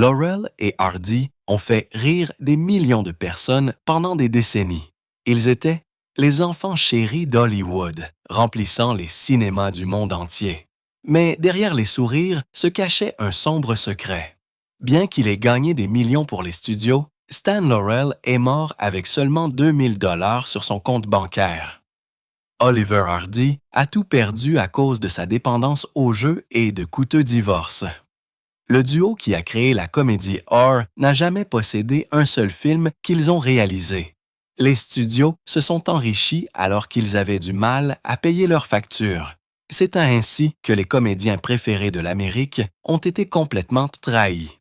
Laurel et Hardy ont fait rire des millions de personnes pendant des décennies. Ils étaient les enfants chéris d'Hollywood, remplissant les cinémas du monde entier. Mais derrière les sourires se cachait un sombre secret. Bien qu'il ait gagné des millions pour les studios, Stan Laurel est mort avec seulement 2000 $ sur son compte bancaire. Oliver Hardy a tout perdu à cause de sa dépendance aux jeux et de coûteux divorces. Le duo qui a créé la comédie Horror n'a jamais possédé un seul film qu'ils ont réalisé. Les studios se sont enrichis alors qu'ils avaient du mal à payer leurs factures. C'est ainsi que les comédiens préférés de l'Amérique ont été complètement trahis.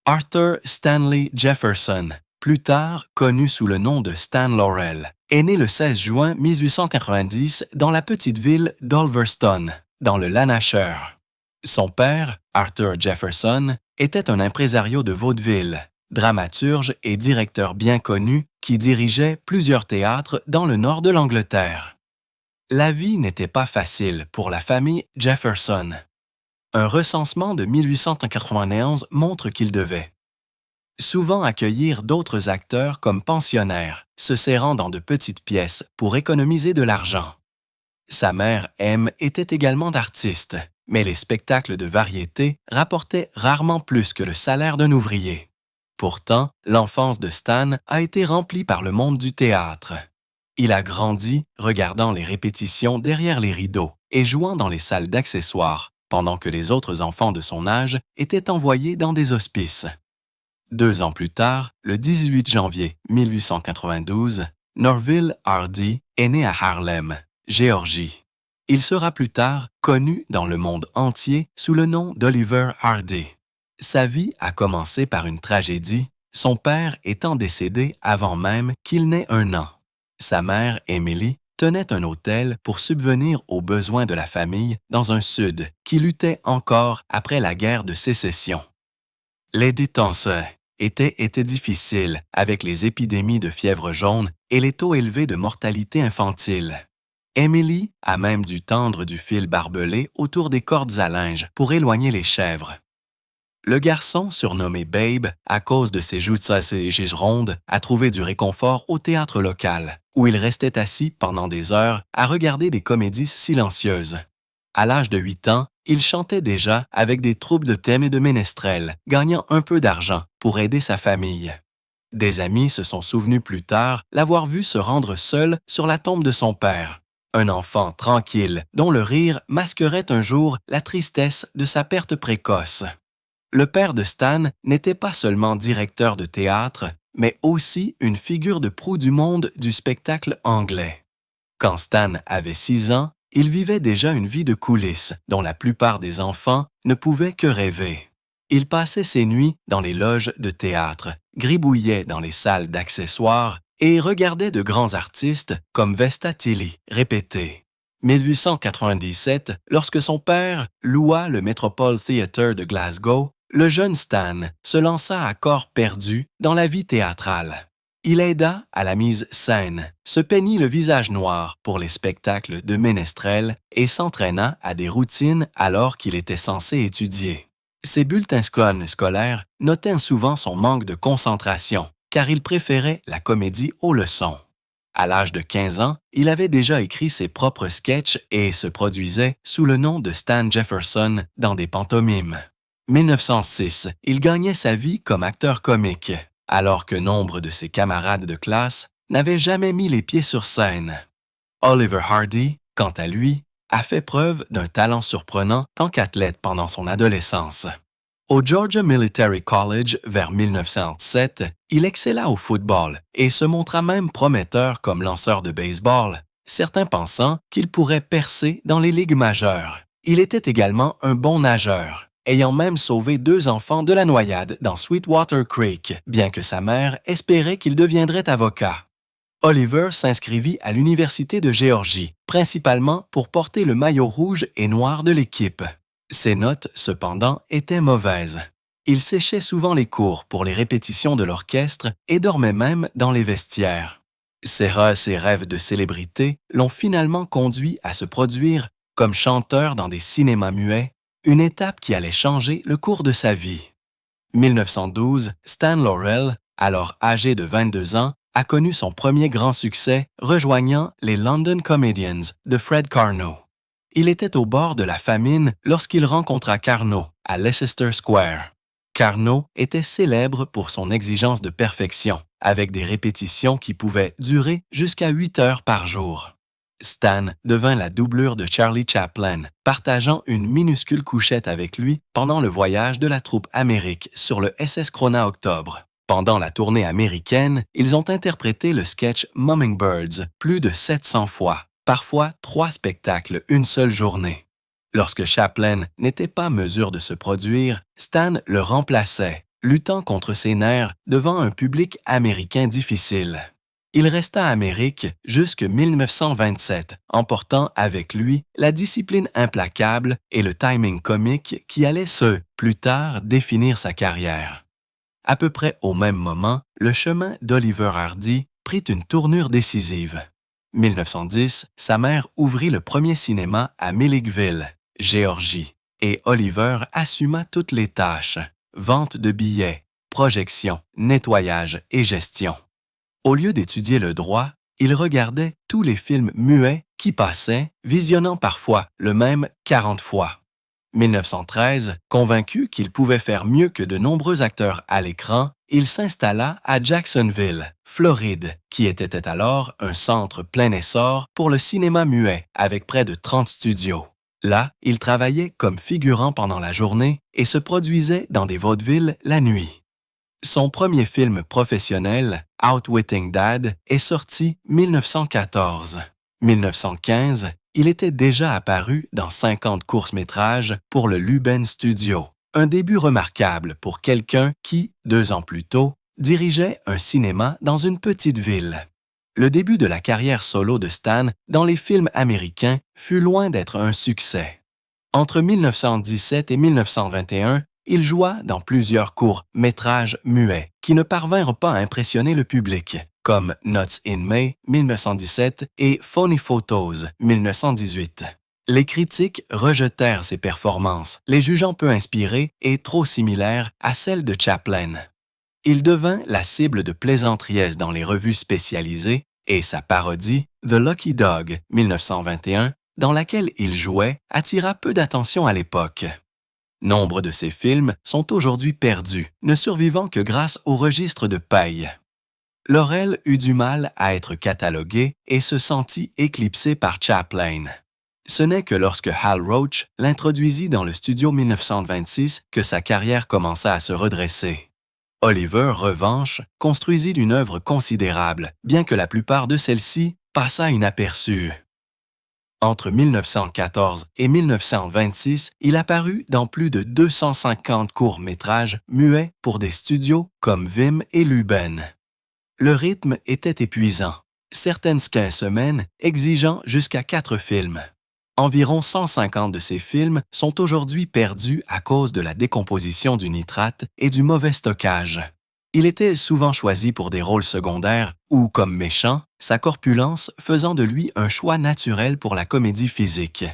Arthur Stanley Jefferson, plus tard connu sous le nom de Stan Laurel, est né le 16 juin 1890 dans la petite ville d'Ulverston, dans le Lanarkshire. Son père, Arthur Jefferson, était un impresario de vaudeville, dramaturge et directeur bien connu qui dirigeait plusieurs théâtres dans le nord de l'Angleterre. La vie n'était pas facile pour la famille Jefferson. Un recensement de 1891 montre qu'il devait souvent accueillir d'autres acteurs comme pensionnaires, se serrant dans de petites pièces pour économiser de l'argent. Sa mère, M, était également artiste, mais les spectacles de variété rapportaient rarement plus que le salaire d'un ouvrier. Pourtant, l'enfance de Stan a été remplie par le monde du théâtre. Il a grandi regardant les répétitions derrière les rideaux et jouant dans les salles d'accessoires, pendant que les autres enfants de son âge étaient envoyés dans des hospices. 2 ans plus tard, le 18 janvier 1892, Norville Hardy est né à Harlem, Géorgie. Il sera plus tard connu dans le monde entier sous le nom d'Oliver Hardy. Sa vie a commencé par une tragédie, son père étant décédé avant même qu'il n'ait 1 an. Sa mère, Emily, tenait un hôtel pour subvenir aux besoins de la famille dans un sud qui luttait encore après la guerre de sécession. Les détenses étaient difficiles avec les épidémies de fièvre jaune et les taux élevés de mortalité infantile. Emily a même dû tendre du fil barbelé autour des cordes à linge pour éloigner les chèvres. Le garçon, surnommé Babe, à cause de ses joues rondes, a trouvé du réconfort au théâtre local, où il restait assis pendant des heures à regarder des comédies silencieuses. À l'âge de 8 ans, il chantait déjà avec des troupes de thème et de ménestrels, gagnant un peu d'argent pour aider sa famille. Des amis se sont souvenus plus tard l'avoir vu se rendre seul sur la tombe de son père, un enfant tranquille dont le rire masquerait un jour la tristesse de sa perte précoce. Le père de Stan n'était pas seulement directeur de théâtre, mais aussi une figure de proue du monde du spectacle anglais. Quand Stan avait 6 ans, il vivait déjà une vie de coulisses dont la plupart des enfants ne pouvaient que rêver. Il passait ses nuits dans les loges de théâtre, gribouillait dans les salles d'accessoires et regardait de grands artistes comme Vesta Tilley répéter. 1897, lorsque son père loua le Metropole Theatre de Glasgow, le jeune Stan se lança à corps perdu dans la vie théâtrale. Il aida à la mise scène, se peignit le visage noir pour les spectacles de ménestrels et s'entraîna à des routines alors qu'il était censé étudier. Ses bulletins scolaires notaient souvent son manque de concentration, car il préférait la comédie aux leçons. À l'âge de 15 ans, il avait déjà écrit ses propres sketchs et se produisait sous le nom de Stan Jefferson dans des pantomimes. 1906, il gagnait sa vie comme acteur comique, alors que nombre de ses camarades de classe n'avaient jamais mis les pieds sur scène. Oliver Hardy, quant à lui, a fait preuve d'un talent surprenant tant qu'athlète pendant son adolescence. Au Georgia Military College vers 1907, il excella au football et se montra même prometteur comme lanceur de baseball, certains pensant qu'il pourrait percer dans les ligues majeures. Il était également un bon nageur, ayant même sauvé 2 enfants de la noyade dans Sweetwater Creek, bien que sa mère espérait qu'il deviendrait avocat. Oliver s'inscrivit à l'Université de Géorgie, principalement pour porter le maillot rouge et noir de l'équipe. Ses notes, cependant, étaient mauvaises. Il séchait souvent les cours pour les répétitions de l'orchestre et dormait même dans les vestiaires. Ses rêves de célébrité l'ont finalement conduit à se produire comme chanteur dans des cinémas muets, une étape qui allait changer le cours de sa vie. 1912, Stan Laurel, alors âgé de 22 ans, a connu son premier grand succès rejoignant les London Comedians de Fred Karno. Il était au bord de la famine lorsqu'il rencontra Karno à Leicester Square. Karno était célèbre pour son exigence de perfection, avec des répétitions qui pouvaient durer jusqu'à 8 heures par jour. Stan devint la doublure de Charlie Chaplin, partageant une minuscule couchette avec lui pendant le voyage de la troupe Amérique sur le SS Krona Octobre. Pendant la tournée américaine, ils ont interprété le sketch Hummingbirds plus de 700 fois, parfois 3 spectacles une seule journée. Lorsque Chaplin n'était pas en mesure de se produire, Stan le remplaçait, luttant contre ses nerfs devant un public américain difficile. Il resta à Amérique jusqu'en 1927, emportant avec lui la discipline implacable et le timing comique qui allaient plus tard, définir sa carrière. À peu près au même moment, le chemin d'Oliver Hardy prit une tournure décisive. 1910, sa mère ouvrit le premier cinéma à Milledgeville, Géorgie, et Oliver assuma toutes les tâches, vente de billets, projection, nettoyage et gestion. Au lieu d'étudier le droit, il regardait tous les films muets qui passaient, visionnant parfois le même 40 fois. 1913, convaincu qu'il pouvait faire mieux que de nombreux acteurs à l'écran, il s'installa à Jacksonville, Floride, qui était alors un centre plein essor pour le cinéma muet avec près de 30 studios. Là, il travaillait comme figurant pendant la journée et se produisait dans des vaudevilles la nuit. Son premier film professionnel, Outwitting Dad, est sorti 1914. 1915, il était déjà apparu dans 50 courts-métrages pour le Luben Studio, un début remarquable pour quelqu'un qui, 2 ans plus tôt, dirigeait un cinéma dans une petite ville. Le début de la carrière solo de Stan dans les films américains fut loin d'être un succès. Entre 1917 et 1921, il joua dans plusieurs courts-métrages muets qui ne parvinrent pas à impressionner le public, comme Nuts in May 1917 et Phony Photos 1918. Les critiques rejetèrent ses performances, les jugeant peu inspirées et trop similaires à celles de Chaplin. Il devint la cible de plaisanteries dans les revues spécialisées et sa parodie The Lucky Dog 1921, dans laquelle il jouait, attira peu d'attention à l'époque. Nombre de ses films sont aujourd'hui perdus, ne survivant que grâce au registre de paille. Laurel eut du mal à être catalogué et se sentit éclipsé par Chaplin. Ce n'est que lorsque Hal Roach l'introduisit dans le studio 1926 que sa carrière commença à se redresser. Oliver, revanche, construisit une œuvre considérable, bien que la plupart de celle-ci passa inaperçue. Entre 1914 et 1926, il apparut dans plus de 250 courts-métrages muets pour des studios comme Vim et Luben. Le rythme était épuisant, certaines semaines exigeant jusqu'à 4 films. Environ 150 de ces films sont aujourd'hui perdus à cause de la décomposition du nitrate et du mauvais stockage. Il était souvent choisi pour des rôles secondaires ou comme méchant, sa corpulence faisant de lui un choix naturel pour la comédie physique.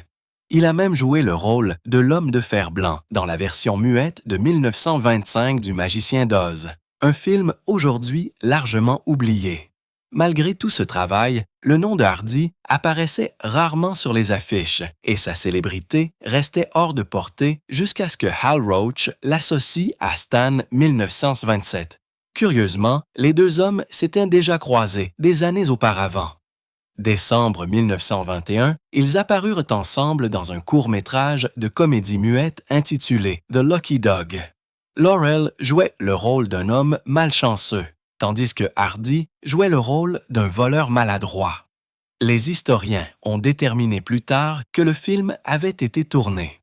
Il a même joué le rôle de l'homme de fer blanc dans la version muette de 1925 du Magicien d'Oz, un film aujourd'hui largement oublié. Malgré tout ce travail, le nom de Hardy apparaissait rarement sur les affiches et sa célébrité restait hors de portée jusqu'à ce que Hal Roach l'associe à Stan 1927. Curieusement, les 2 hommes s'étaient déjà croisés des années auparavant. Décembre 1921, ils apparurent ensemble dans un court-métrage de comédie muette intitulé The Lucky Dog. Laurel jouait le rôle d'un homme malchanceux, tandis que Hardy jouait le rôle d'un voleur maladroit. Les historiens ont déterminé plus tard que le film avait été tourné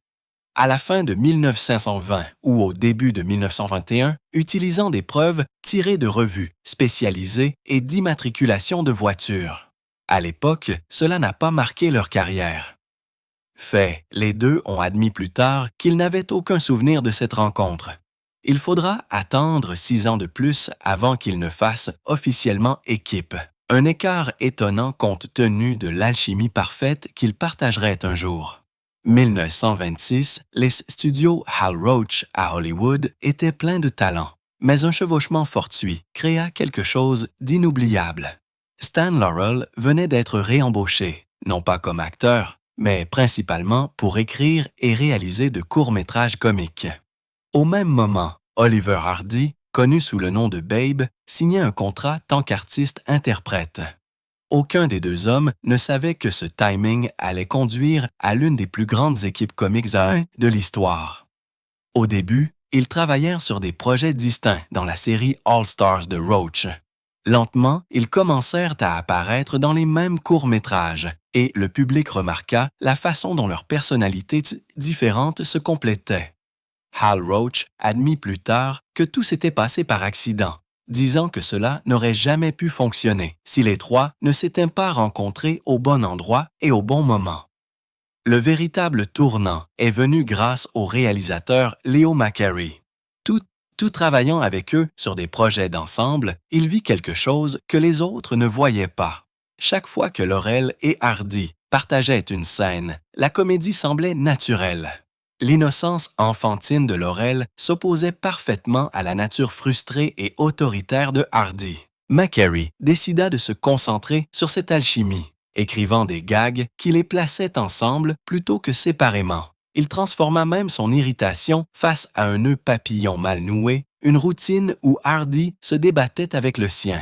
à la fin de 1920 ou au début de 1921, utilisant des preuves tirées de revues spécialisées et d'immatriculation de voitures. À l'époque, cela n'a pas marqué leur carrière. Fait, les 2 ont admis plus tard qu'ils n'avaient aucun souvenir de cette rencontre. Il faudra attendre 6 ans de plus avant qu'ils ne fassent officiellement équipe. Un écart étonnant compte tenu de l'alchimie parfaite qu'ils partageraient un jour. 1926, les studios Hal Roach à Hollywood étaient pleins de talent, mais un chevauchement fortuit créa quelque chose d'inoubliable. Stan Laurel venait d'être réembauché, non pas comme acteur, mais principalement pour écrire et réaliser de courts-métrages comiques. Au même moment, Oliver Hardy, connu sous le nom de Babe, signait un contrat tant qu'artiste-interprète. Aucun des deux hommes ne savait que ce timing allait conduire à l'une des plus grandes équipes comiques de l'histoire. Au début, ils travaillèrent sur des projets distincts dans la série All Stars de Roach. Lentement, ils commencèrent à apparaître dans les mêmes courts-métrages et le public remarqua la façon dont leurs personnalités différentes se complétaient. Hal Roach admit plus tard que tout s'était passé par accident, disant que cela n'aurait jamais pu fonctionner si les trois ne s'étaient pas rencontrés au bon endroit et au bon moment. Le véritable tournant est venu grâce au réalisateur Leo McCarey. Tout travaillant avec eux sur des projets d'ensemble, il vit quelque chose que les autres ne voyaient pas. Chaque fois que Laurel et Hardy partageaient une scène, la comédie semblait naturelle. L'innocence enfantine de Laurel s'opposait parfaitement à la nature frustrée et autoritaire de Hardy. McCarey décida de se concentrer sur cette alchimie, écrivant des gags qui les plaçaient ensemble plutôt que séparément. Il transforma même son irritation face à un nœud papillon mal noué, une routine où Hardy se débattait avec le sien.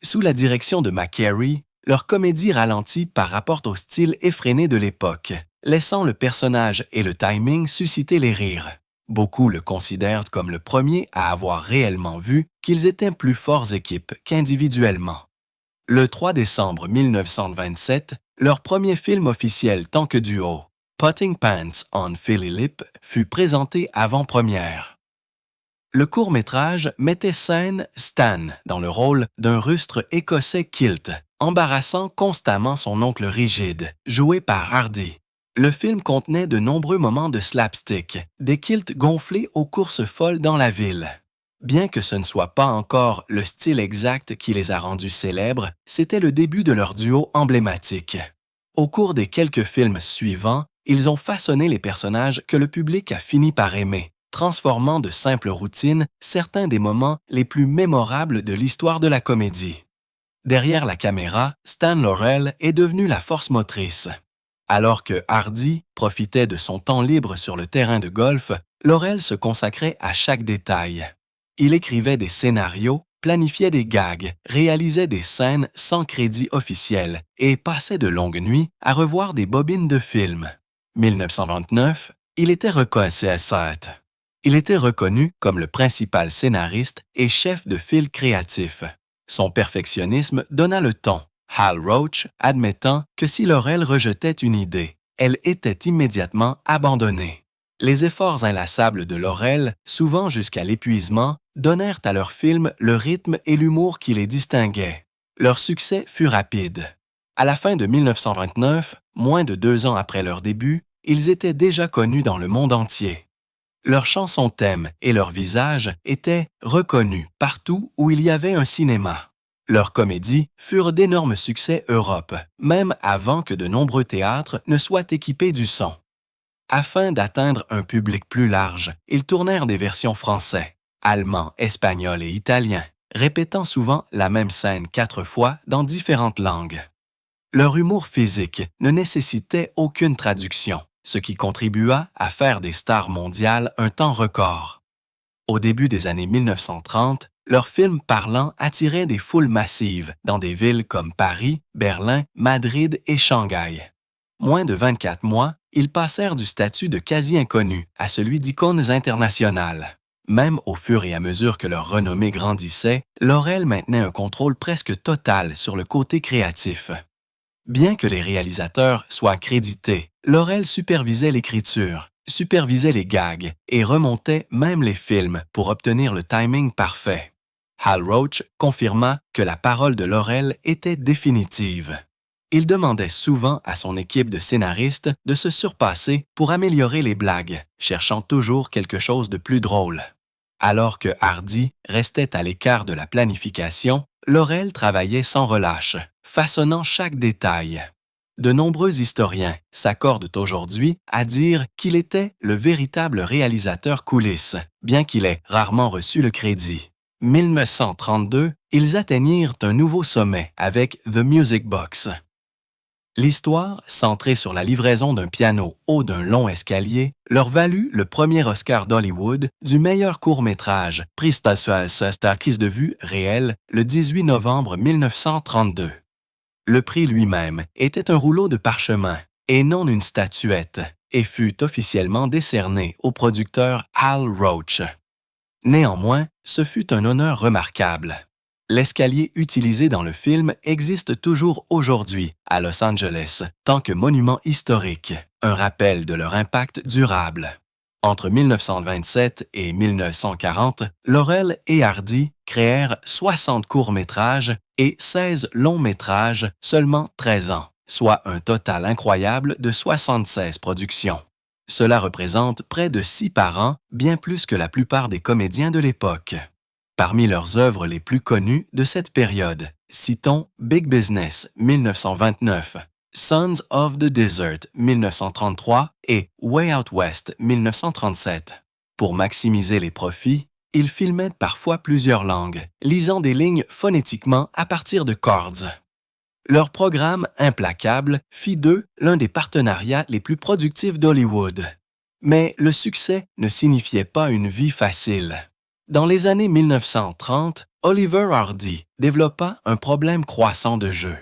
Sous la direction de McCarey, leur comédie ralentit par rapport au style effréné de l'époque, laissant le personnage et le timing susciter les rires. Beaucoup le considèrent comme le premier à avoir réellement vu qu'ils étaient plus forts équipes qu'individuellement. Le 3 décembre 1927, leur premier film officiel tant que duo, Potting Pants on Philly Lip, fut présenté avant-première. Le court-métrage mettait scène Stan dans le rôle d'un rustre écossais kilt, embarrassant constamment son oncle rigide, joué par Hardy. Le film contenait de nombreux moments de slapstick, des kilts gonflés aux courses folles dans la ville. Bien que ce ne soit pas encore le style exact qui les a rendus célèbres, c'était le début de leur duo emblématique. Au cours des quelques films suivants, ils ont façonné les personnages que le public a fini par aimer, transformant de simples routines certains des moments les plus mémorables de l'histoire de la comédie. Derrière la caméra, Stan Laurel est devenu la force motrice. Alors que Hardy profitait de son temps libre sur le terrain de golf, Laurel se consacrait à chaque détail. Il écrivait des scénarios, planifiait des gags, réalisait des scènes sans crédit officiel et passait de longues nuits à revoir des bobines de films. 1929, il était reconnu comme le principal scénariste et chef de file créatif. Son perfectionnisme donna le ton, Hal Roach admettant que si Laurel rejetait une idée, elle était immédiatement abandonnée. Les efforts inlassables de Laurel, souvent jusqu'à l'épuisement, donnèrent à leur film le rythme et l'humour qui les distinguaient. Leur succès fut rapide. À la fin de 1929, moins de 2 ans après leur début, ils étaient déjà connus dans le monde entier. Leurs chansons thèmes et leurs visages étaient reconnus partout où il y avait un cinéma. Leurs comédies furent d'énormes succès Europe, même avant que de nombreux théâtres ne soient équipés du son. Afin d'atteindre un public plus large, ils tournèrent des versions français, allemand, espagnol et italien, répétant souvent la même scène 4 fois dans différentes langues. Leur humour physique ne nécessitait aucune traduction, ce qui contribua à faire des stars mondiales un temps record. Au début des années 1930, leurs films parlants attiraient des foules massives dans des villes comme Paris, Berlin, Madrid et Shanghai. Moins de 24 mois, ils passèrent du statut de quasi-inconnus à celui d'icônes internationales. Même au fur et à mesure que leur renommée grandissait, Laurel maintenait un contrôle presque total sur le côté créatif. Bien que les réalisateurs soient crédités, Laurel supervisait l'écriture, supervisait les gags et remontait même les films pour obtenir le timing parfait. Hal Roach confirma que la parole de Laurel était définitive. Il demandait souvent à son équipe de scénaristes de se surpasser pour améliorer les blagues, cherchant toujours quelque chose de plus drôle. Alors que Hardy restait à l'écart de la planification, Laurel travaillait sans relâche, façonnant chaque détail. De nombreux historiens s'accordent aujourd'hui à dire qu'il était le véritable réalisateur coulisses, bien qu'il ait rarement reçu le crédit. 1932, ils atteignirent un nouveau sommet avec The Music Box. L'histoire, centrée sur la livraison d'un piano haut d'un long escalier, leur valut le premier Oscar d'Hollywood du meilleur court-métrage, prise de vue réelle le 18 novembre 1932. Le prix lui-même était un rouleau de parchemin et non une statuette et fut officiellement décerné au producteur Hal Roach. Néanmoins, ce fut un honneur remarquable. L'escalier utilisé dans le film existe toujours aujourd'hui à Los Angeles, tant que monument historique, un rappel de leur impact durable. Entre 1927 et 1940, Laurel et Hardy créèrent 60 courts-métrages et 16 longs-métrages seulement 13 ans, soit un total incroyable de 76 productions. Cela représente près de 6 par an, bien plus que la plupart des comédiens de l'époque. Parmi leurs œuvres les plus connues de cette période, citons Big Business 1929, Sons of the Desert 1933 et Way Out West 1937. Pour maximiser les profits, ils filmaient parfois plusieurs langues, lisant des lignes phonétiquement à partir de chords. Leur programme implacable fit d'eux l'un des partenariats les plus productifs d'Hollywood. Mais le succès ne signifiait pas une vie facile. Dans les années 1930, Oliver Hardy développa un problème croissant de jeu.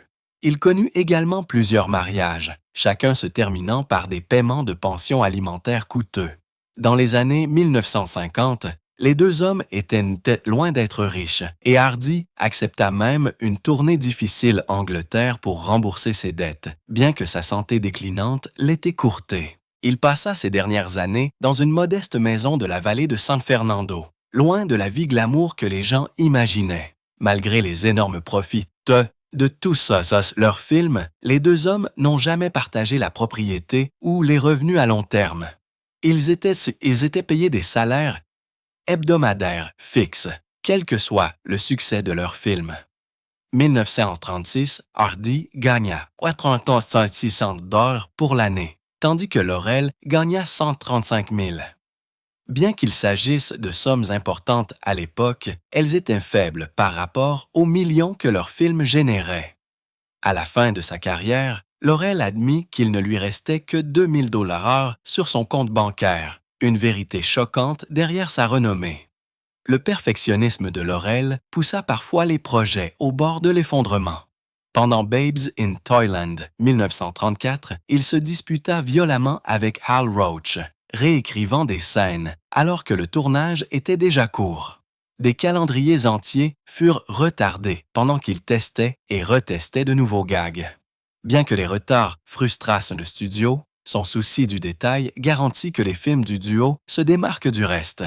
Il connut également plusieurs mariages, chacun se terminant par des paiements de pensions alimentaires coûteux. Dans les années 1950, les deux hommes étaient loin d'être riches et Hardy accepta même une tournée difficile en Angleterre pour rembourser ses dettes, bien que sa santé déclinante l'ait écourté. Il passa ses dernières années dans une modeste maison de la vallée de San Fernando, loin de la vie glamour que les gens imaginaient. Malgré les énormes profits de tout ça, leurs films, les deux hommes n'ont jamais partagé la propriété ou les revenus à long terme. Ils étaient payés des salaires hebdomadaires fixes, quel que soit le succès de leurs films. 1936, Hardy gagna 600 $ pour l'année, tandis que Laurel gagna 135 000. Bien qu'il s'agisse de sommes importantes à l'époque, elles étaient faibles par rapport aux millions que leurs films généraient. À la fin de sa carrière, Laurel admit qu'il ne lui restait que 2 000 $ sur son compte bancaire, une vérité choquante derrière sa renommée. Le perfectionnisme de Laurel poussa parfois les projets au bord de l'effondrement. Pendant Babes in Toyland 1934, il se disputa violemment avec Hal Roach, réécrivant des scènes alors que le tournage était déjà court. Des calendriers entiers furent retardés pendant qu'il testait et retestait de nouveaux gags. Bien que les retards frustrassent le studio, son souci du détail garantit que les films du duo se démarquent du reste.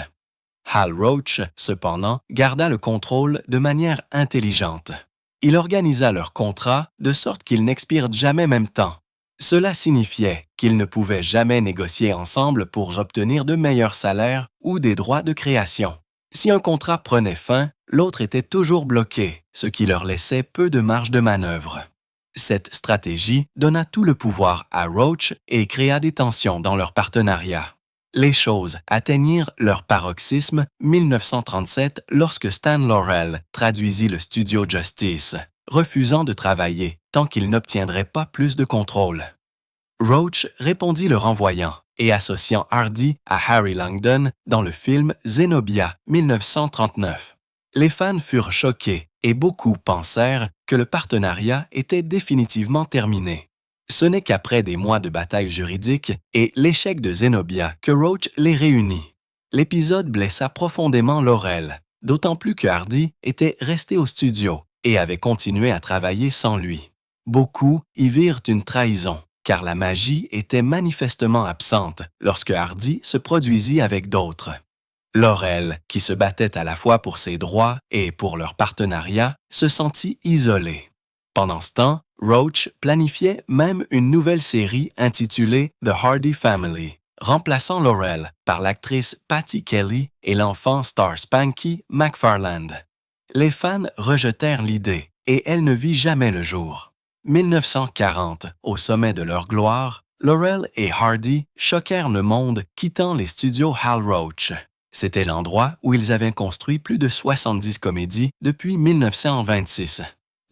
Hal Roach, cependant, garda le contrôle de manière intelligente. Il organisa leurs contrats de sorte qu'ils n'expirent jamais même temps. Cela signifiait qu'ils ne pouvaient jamais négocier ensemble pour obtenir de meilleurs salaires ou des droits de création. Si un contrat prenait fin, l'autre était toujours bloqué, ce qui leur laissait peu de marge de manœuvre. Cette stratégie donna tout le pouvoir à Roach et créa des tensions dans leur partenariat. Les choses atteignirent leur paroxysme 1937 lorsque Stan Laurel traduisit le studio Justice, refusant de travailler tant qu'il n'obtiendrait pas plus de contrôle. Roach répondit le renvoyant et associant Hardy à Harry Langdon dans le film Zenobia 1939. Les fans furent choqués et beaucoup pensèrent que le partenariat était définitivement terminé. Ce n'est qu'après des mois de bataille juridique et l'échec de Zenobia que Roach les réunit. L'épisode blessa profondément Laurel, d'autant plus que Hardy était resté au studio et avait continué à travailler sans lui. Beaucoup y virent une trahison, car la magie était manifestement absente lorsque Hardy se produisit avec d'autres. Laurel, qui se battait à la fois pour ses droits et pour leur partenariat, se sentit isolé. Pendant ce temps, Roach planifiait même une nouvelle série intitulée The Hardy Family, remplaçant Laurel par l'actrice Patty Kelly et l'enfant star Spanky McFarland. Les fans rejetèrent l'idée et elle ne vit jamais le jour. 1940, au sommet de leur gloire, Laurel et Hardy choquèrent le monde quittant les studios Hal Roach. C'était l'endroit où ils avaient construit plus de 70 comédies depuis 1926.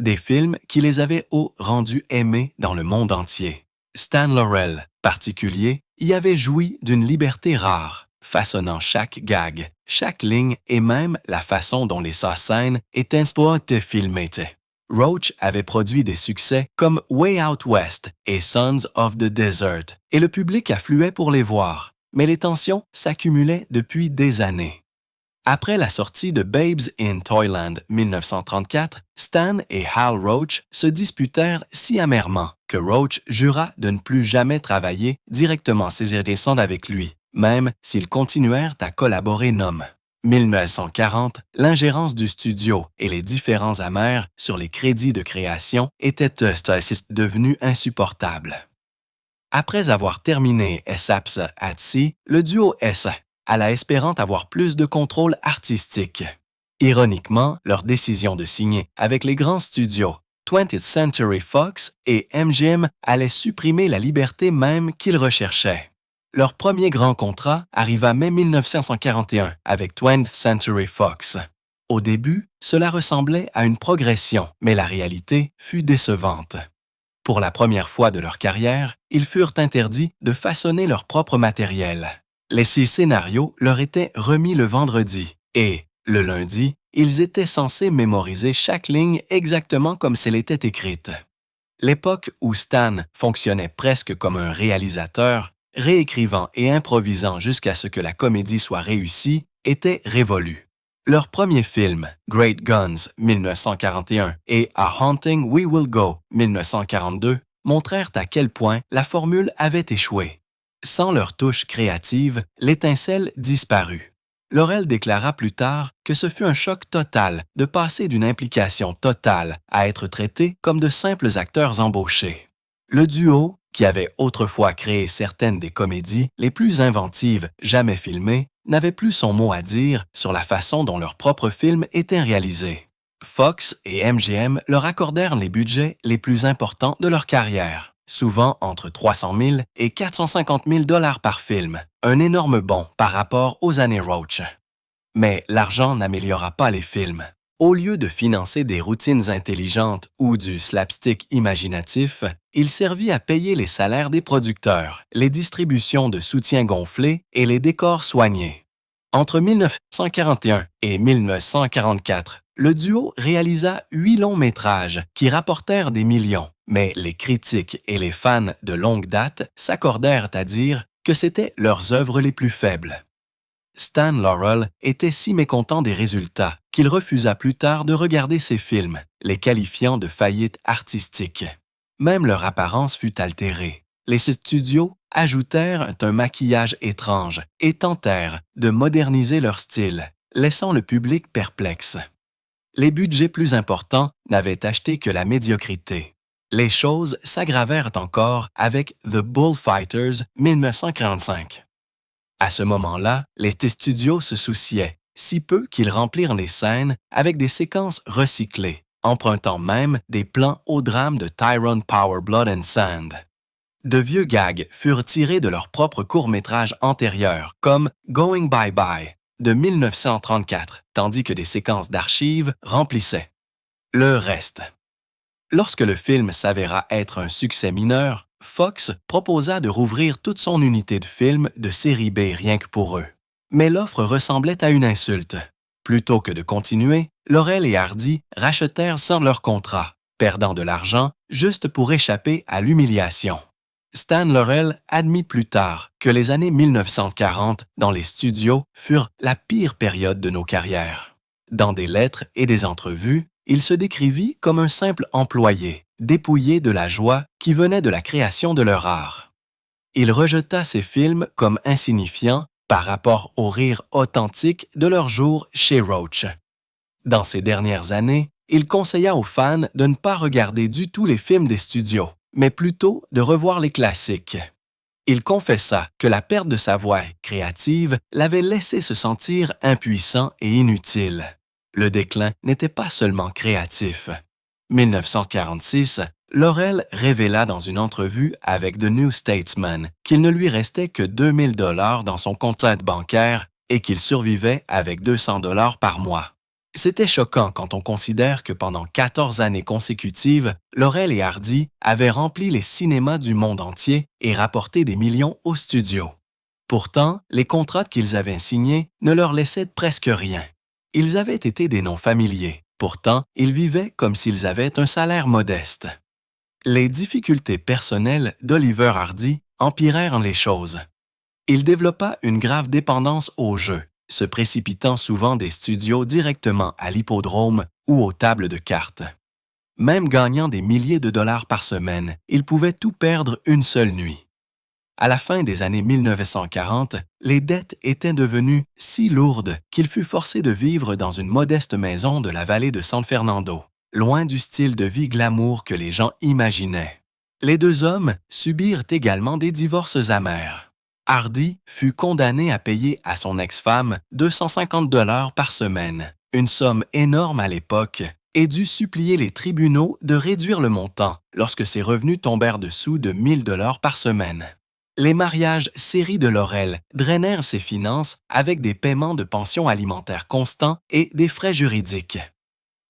Des films qui les avaient rendus aimés dans le monde entier. Stan Laurel, particulier, y avait joui d'une liberté rare, façonnant chaque gag, chaque ligne et même la façon dont les scènes étaient filmées. Roach avait produit des succès comme Way Out West et Sons of the Desert, et le public affluait pour les voir, mais les tensions s'accumulaient depuis des années. Après la sortie de Babes in Toyland 1934, Stan et Hal Roach se disputèrent si amèrement que Roach jura de ne plus jamais travailler directement ses descentes avec lui, même s'ils continuèrent à collaborer nomment. 1940, l'ingérence du studio et les différends amers sur les crédits de création étaient devenus insupportables. Après avoir terminé Aesop's at Sea, le duo alla espérant avoir plus de contrôle artistique. Ironiquement, leur décision de signer avec les grands studios 20th Century Fox et MGM allait supprimer la liberté même qu'ils recherchaient. Leur premier grand contrat arriva mai 1941 avec 20th Century Fox. Au début, cela ressemblait à une progression, mais la réalité fut décevante. Pour la première fois de leur carrière, ils furent interdits de façonner leur propre matériel. Les 6 scénarios leur étaient remis le vendredi et, le lundi, ils étaient censés mémoriser chaque ligne exactement comme si elle était écrite. L'époque où Stan fonctionnait presque comme un réalisateur, réécrivant et improvisant jusqu'à ce que la comédie soit réussie, était révolue. Leur premier film, Great Guns 1941 et A Haunting We Will Go 1942, montrèrent à quel point la formule avait échoué. Sans leur touche créative, l'étincelle disparut. Laurel déclara plus tard que ce fut un choc total de passer d'une implication totale à être traités comme de simples acteurs embauchés. Le duo, qui avait autrefois créé certaines des comédies les plus inventives jamais filmées, n'avait plus son mot à dire sur la façon dont leurs propres films étaient réalisés. Fox et MGM leur accordèrent les budgets les plus importants de leur carrière, souvent entre 300 000 et 450 000 $ par film, un énorme bond par rapport aux années Roach. Mais l'argent n'améliora pas les films. Au lieu de financer des routines intelligentes ou du slapstick imaginatif, il servit à payer les salaires des producteurs, les distributions de soutien gonflés et les décors soignés. Entre 1941 et 1944, le duo réalisa 8 longs métrages qui rapportèrent des millions, mais les critiques et les fans de longue date s'accordèrent à dire que c'étaient leurs œuvres les plus faibles. Stan Laurel était si mécontent des résultats qu'il refusa plus tard de regarder ses films, les qualifiant de faillite artistique. Même leur apparence fut altérée. Les studios ajoutèrent un maquillage étrange et tentèrent de moderniser leur style, laissant le public perplexe. Les budgets plus importants n'avaient acheté que la médiocrité. Les choses s'aggravèrent encore avec The Bullfighters 1945. À ce moment-là, les studios se souciaient, si peu qu'ils remplirent les scènes avec des séquences recyclées, empruntant même des plans au drame de Tyrone Power Blood and Sand. De vieux gags furent tirés de leurs propres courts-métrages antérieurs, comme Going Bye Bye de 1934, tandis que des séquences d'archives remplissaient le reste. Lorsque le film s'avéra être un succès mineur, Fox proposa de rouvrir toute son unité de films de série B rien que pour eux. Mais l'offre ressemblait à une insulte. Plutôt que de continuer, Laurel et Hardy rachetèrent sans leur contrat, perdant de l'argent juste pour échapper à l'humiliation. Stan Laurel admit plus tard que les années 1940 dans les studios furent la pire période de nos carrières. Dans des lettres et des entrevues, il se décrivit comme un simple employé, dépouillé de la joie qui venait de la création de leur art. Il rejeta ces films comme insignifiants par rapport au rire authentique de leur jour chez Roach. Dans ces dernières années, il conseilla aux fans de ne pas regarder du tout les films des studios, mais plutôt de revoir les classiques. Il confessa que la perte de sa voix créative l'avait laissé se sentir impuissant et inutile. Le déclin n'était pas seulement créatif. 1946, Laurel révéla dans une entrevue avec The New Statesman qu'il ne lui restait que 2000 dollars dans son compte bancaire et qu'il survivait avec 200 dollars par mois. C'était choquant quand on considère que pendant 14 années consécutives, Laurel et Hardy avaient rempli les cinémas du monde entier et rapporté des millions aux studios. Pourtant, les contrats qu'ils avaient signés ne leur laissaient presque rien. Ils avaient été des noms familiers. Pourtant, ils vivaient comme s'ils avaient un salaire modeste. Les difficultés personnelles d'Oliver Hardy empirèrent les choses. Il développa une grave dépendance au jeu, se précipitant souvent des studios directement à l'hippodrome ou aux tables de cartes. Même gagnant des milliers de dollars par semaine, il pouvait tout perdre une seule nuit. À la fin des années 1940, les dettes étaient devenues si lourdes qu'il fut forcé de vivre dans une modeste maison de la vallée de San Fernando, loin du style de vie glamour que les gens imaginaient. Les deux hommes subirent également des divorces amers. Hardy fut condamné à payer à son ex-femme 250 dollars par semaine, une somme énorme à l'époque, et dut supplier les tribunaux de réduire le montant lorsque ses revenus tombèrent dessous de 1000 dollars par semaine. Les mariages séries de Laurel drainèrent ses finances avec des paiements de pensions alimentaires constants et des frais juridiques.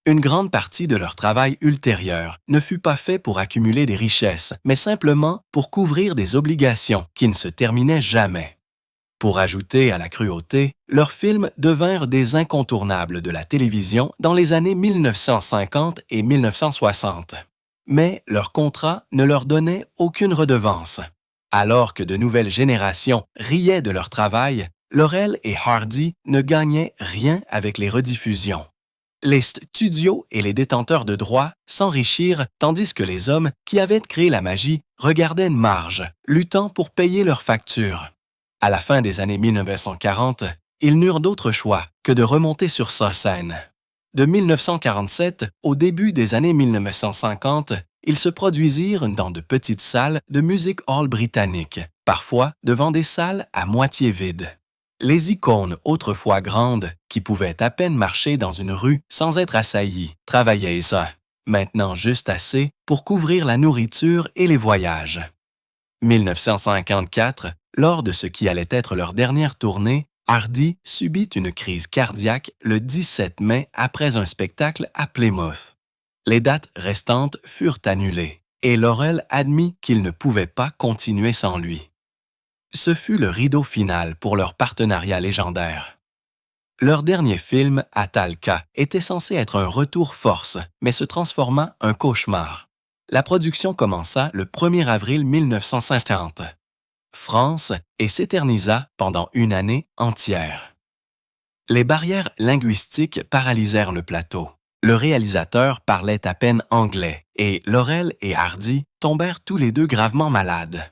Une grande partie de leur travail ultérieur ne fut pas fait pour accumuler des richesses, mais simplement pour couvrir des obligations qui ne se terminaient jamais. Pour ajouter à la cruauté, leurs films devinrent des incontournables de la télévision dans les années 1950 et 1960. Mais leur contrat ne leur donnait aucune redevance. Alors que de nouvelles générations riaient de leur travail, Laurel et Hardy ne gagnaient rien avec les rediffusions. Les studios et les détenteurs de droits s'enrichirent tandis que les hommes qui avaient créé la magie regardaient une marge, luttant pour payer leurs factures. À la fin des années 1940, ils n'eurent d'autre choix que de remonter sur sa scène. De 1947 au début des années 1950, ils se produisirent dans de petites salles de music hall britanniques, parfois devant des salles à moitié vides. Les icônes autrefois grandes, qui pouvaient à peine marcher dans une rue sans être assaillies, travaillaient ça, maintenant juste assez pour couvrir la nourriture et les voyages. 1954, lors de ce qui allait être leur dernière tournée, Hardy subit une crise cardiaque le 17 mai après un spectacle à Plymouth. Les dates restantes furent annulées et Laurel admit qu'il ne pouvait pas continuer sans lui. Ce fut le rideau final pour leur partenariat légendaire. Leur dernier film, Atalca, était censé être un retour force, mais se transforma en cauchemar. La production commença le 1er avril 1950. France et s'éternisa pendant une année entière. Les barrières linguistiques paralysèrent le plateau. Le réalisateur parlait à peine anglais et Laurel et Hardy tombèrent tous les deux gravement malades.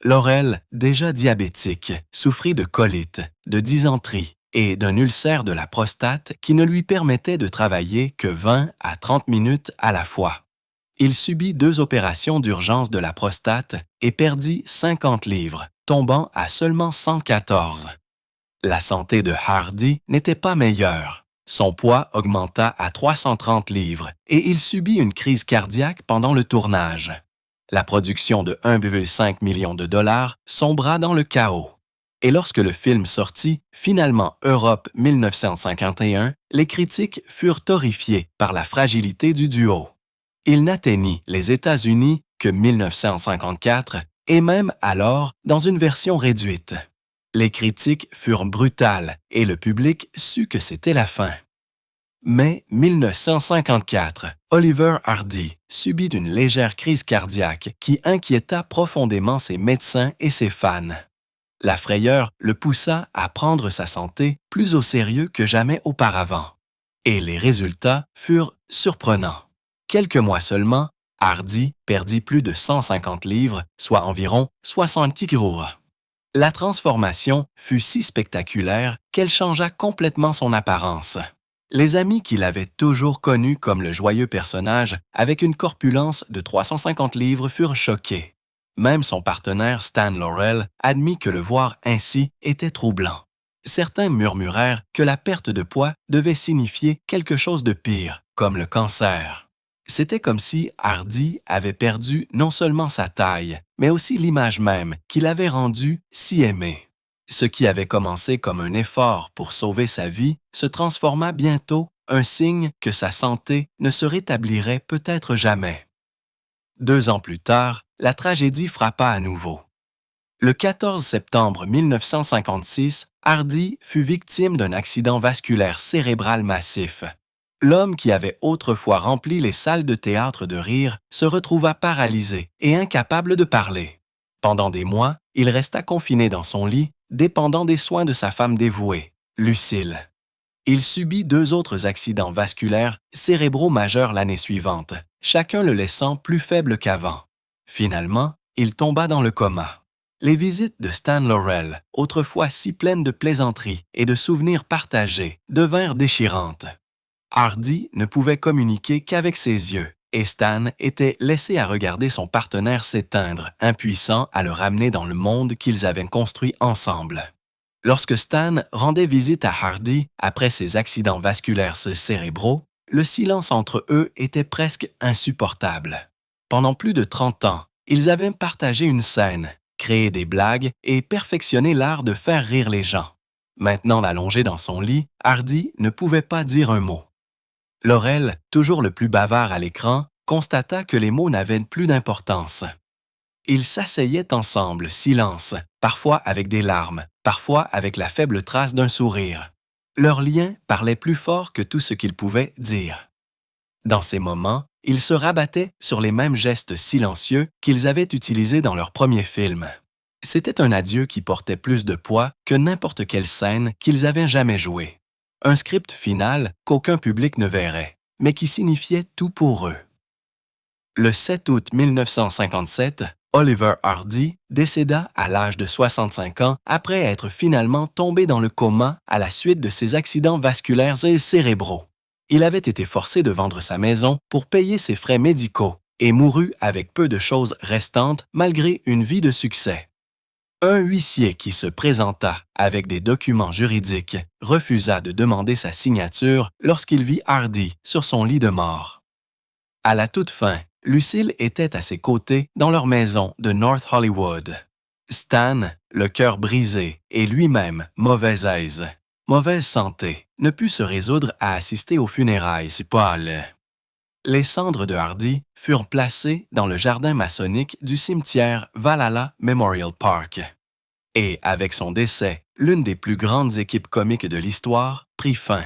Laurel, déjà diabétique, souffrit de colite, de dysenterie et d'un ulcère de la prostate qui ne lui permettait de travailler que 20 à 30 minutes à la fois. Il subit 2 opérations d'urgence de la prostate et perdit 50 livres, tombant à seulement 114. La santé de Hardy n'était pas meilleure. Son poids augmenta à 330 livres et il subit une crise cardiaque pendant le tournage. La production de 1,5 million de dollars sombra dans le chaos. Et lorsque le film sortit, finalement Europe 1951, les critiques furent horrifiés par la fragilité du duo. Il n'atteignit les États-Unis que 1954 et même alors dans une version réduite. Les critiques furent brutales et le public sut que c'était la fin. Mai 1954, Oliver Hardy subit une légère crise cardiaque qui inquiéta profondément ses médecins et ses fans. La frayeur le poussa à prendre sa santé plus au sérieux que jamais auparavant. Et les résultats furent surprenants. Quelques mois seulement, Hardy perdit plus de 150 livres, soit environ 60 kilos. La transformation fut si spectaculaire qu'elle changea complètement son apparence. Les amis qui l'avaient toujours connu comme le joyeux personnage avec une corpulence de 350 livres furent choqués. Même son partenaire Stan Laurel admit que le voir ainsi était troublant. Certains murmurèrent que la perte de poids devait signifier quelque chose de pire, comme le cancer. C'était comme si Hardy avait perdu non seulement sa taille, mais aussi l'image même qui l'avait rendu si aimé. Ce qui avait commencé comme un effort pour sauver sa vie se transforma bientôt un signe que sa santé ne se rétablirait peut-être jamais. 2 ans plus tard, la tragédie frappa à nouveau. Le 14 septembre 1956, Hardy fut victime d'un accident vasculaire cérébral massif. L'homme qui avait autrefois rempli les salles de théâtre de rire se retrouva paralysé et incapable de parler. Pendant des mois, il resta confiné dans son lit, dépendant des soins de sa femme dévouée, Lucille. Il subit 2 autres accidents vasculaires cérébraux majeurs l'année suivante, chacun le laissant plus faible qu'avant. Finalement, il tomba dans le coma. Les visites de Stan Laurel, autrefois si pleines de plaisanteries et de souvenirs partagés, devinrent déchirantes. Hardy ne pouvait communiquer qu'avec ses yeux, et Stan était laissé à regarder son partenaire s'éteindre, impuissant à le ramener dans le monde qu'ils avaient construit ensemble. Lorsque Stan rendait visite à Hardy après ses accidents vasculaires cérébraux, le silence entre eux était presque insupportable. Pendant plus de 30 ans, ils avaient partagé une scène, créé des blagues et perfectionné l'art de faire rire les gens. Maintenant allongé dans son lit, Hardy ne pouvait pas dire un mot. Laurel, toujours le plus bavard à l'écran, constata que les mots n'avaient plus d'importance. Ils s'asseyaient ensemble, silence, parfois avec des larmes, parfois avec la faible trace d'un sourire. Leur lien parlait plus fort que tout ce qu'ils pouvaient dire. Dans ces moments, ils se rabattaient sur les mêmes gestes silencieux qu'ils avaient utilisés dans leur premier film. C'était un adieu qui portait plus de poids que n'importe quelle scène qu'ils avaient jamais jouée. Un script final qu'aucun public ne verrait, mais qui signifiait tout pour eux. Le 7 août 1957, Oliver Hardy décéda à l'âge de 65 ans après être finalement tombé dans le coma à la suite de ses accidents vasculaires et cérébraux. Il avait été forcé de vendre sa maison pour payer ses frais médicaux et mourut avec peu de choses restantes malgré une vie de succès. Un huissier qui se présenta avec des documents juridiques refusa de demander sa signature lorsqu'il vit Hardy sur son lit de mort. À la toute fin, Lucille était à ses côtés dans leur maison de North Hollywood. Stan, le cœur brisé et lui-même mauvaise aise, mauvaise santé, ne put se résoudre à assister aux funérailles. Les cendres de Hardy furent placées dans le jardin maçonnique du cimetière Valhalla Memorial Park. Et avec son décès, l'une des plus grandes équipes comiques de l'histoire prit fin.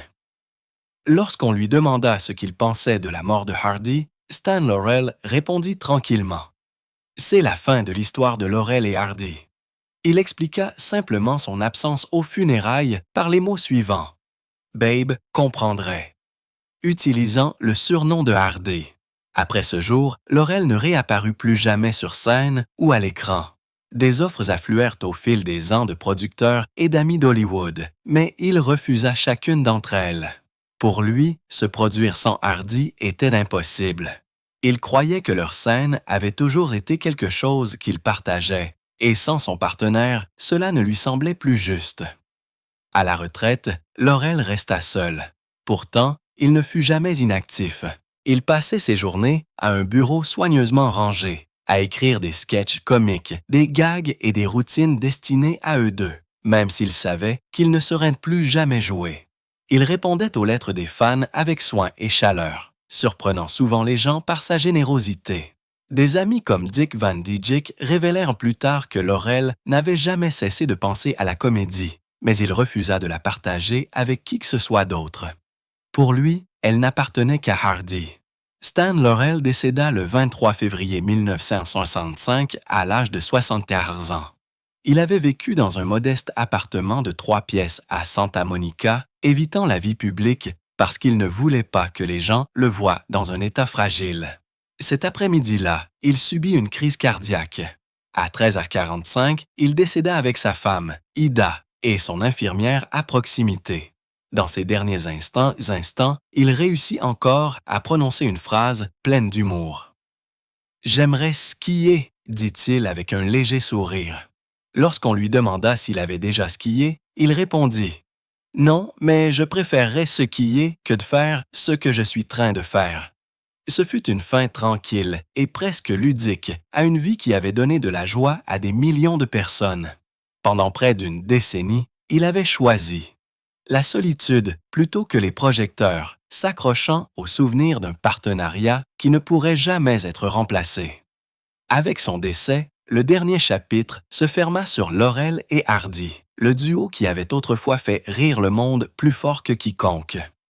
Lorsqu'on lui demanda ce qu'il pensait de la mort de Hardy, Stan Laurel répondit tranquillement. « C'est la fin de l'histoire de Laurel et Hardy. » Il expliqua simplement son absence aux funérailles par les mots suivants. « Babe comprendrait », utilisant le surnom de Hardy. Après ce jour, Laurel ne réapparut plus jamais sur scène ou à l'écran. Des offres affluèrent au fil des ans de producteurs et d'amis d'Hollywood, mais il refusa chacune d'entre elles. Pour lui, se produire sans Hardy était impossible. Il croyait que leur scène avait toujours été quelque chose qu'il partageait, et sans son partenaire, cela ne lui semblait plus juste. À la retraite, Laurel resta seul. Pourtant, il ne fut jamais inactif. Il passait ses journées à un bureau soigneusement rangé, à écrire des sketchs comiques, des gags et des routines destinées à eux deux, même s'il savait qu'ils ne seraient plus jamais joués. Il répondait aux lettres des fans avec soin et chaleur, surprenant souvent les gens par sa générosité. Des amis comme Dick Van Dyke révélèrent plus tard que Laurel n'avait jamais cessé de penser à la comédie, mais il refusa de la partager avec qui que ce soit d'autre. Pour lui, elle n'appartenait qu'à Hardy. Stan Laurel décéda le 23 février 1965 à l'âge de 74 ans. Il avait vécu dans un modeste appartement de 3 pièces à Santa Monica, évitant la vie publique parce qu'il ne voulait pas que les gens le voient dans un état fragile. Cet après-midi-là, il subit une crise cardiaque. À 13h45, il décéda avec sa femme, Ida, et son infirmière à proximité. Dans ses derniers instants, il réussit encore à prononcer une phrase pleine d'humour. « J'aimerais skier », dit-il avec un léger sourire. Lorsqu'on lui demanda s'il avait déjà skié, il répondit « Non, mais je préférerais skier que de faire ce que je suis train de faire. » Ce fut une fin tranquille et presque ludique à une vie qui avait donné de la joie à des millions de personnes. Pendant près d'une décennie, il avait choisi la solitude plutôt que les projecteurs, s'accrochant au souvenir d'un partenariat qui ne pourrait jamais être remplacé. Avec son décès, le dernier chapitre se ferma sur Laurel et Hardy, le duo qui avait autrefois fait rire le monde plus fort que quiconque.